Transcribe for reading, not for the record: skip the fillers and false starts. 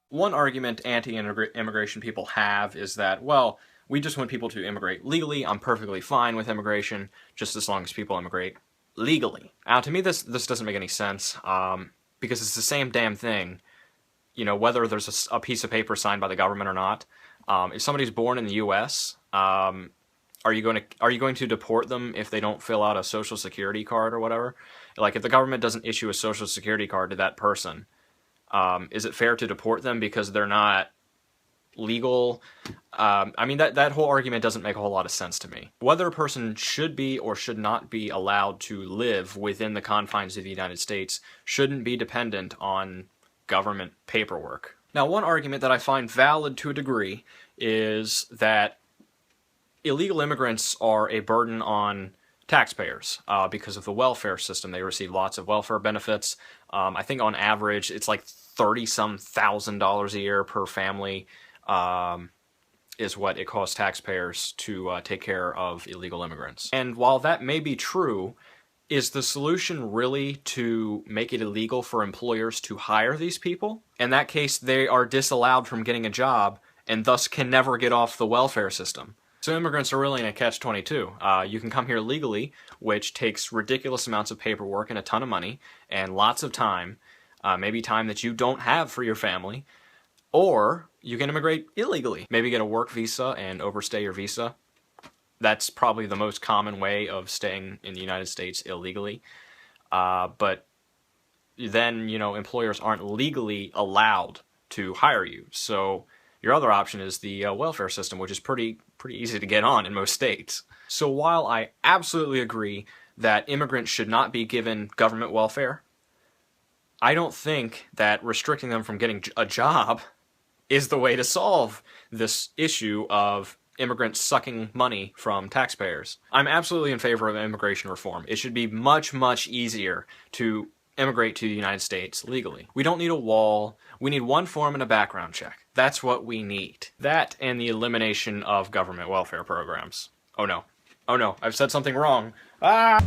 One argument anti-immigration people have is that, well, we just want people to immigrate legally. I'm perfectly fine with immigration, just as long as people immigrate legally. Now, to me, this doesn't make any sense, because it's the same damn thing, you know, whether there's a piece of paper signed by the government or not. If somebody's born in the U.S., are you going to deport them if they don't fill out a social security card or whatever? Like, if the government doesn't issue a social security card to that person, is it fair to deport them because they're not legal? I mean, that whole argument doesn't make a whole lot of sense to me. Whether a person should be or should not be allowed to live within the confines of the United States shouldn't be dependent on government paperwork. Now, one argument that I find valid to a degree is that illegal immigrants are a burden on taxpayers because of the welfare system. They receive lots of welfare benefits. I think on average it's like $30-some thousand a year per family is what it costs taxpayers to take care of illegal immigrants. And while that may be true, is the solution really to make it illegal for employers to hire these people? In that case, they are disallowed from getting a job and thus can never get off the welfare system. So immigrants are really in a catch-22. You can come here legally, which takes ridiculous amounts of paperwork and a ton of money and lots of time, maybe time that you don't have for your family, or you can immigrate illegally. Maybe get a work visa and overstay your visa. That's probably the most common way of staying in the United States illegally. But then, you know, employers aren't legally allowed to hire you. So your other option is the welfare system, which is pretty easy to get on in most states. So while I absolutely agree that immigrants should not be given government welfare, I don't think that restricting them from getting a job is the way to solve this issue of immigrants sucking money from taxpayers. I'm absolutely in favor of immigration reform. It should be much, much easier to immigrate to the United States legally. We don't need a wall. We need one form and a background check. That's what we need. That and the elimination of government welfare programs. Oh no. Oh no, I've said something wrong. Ah!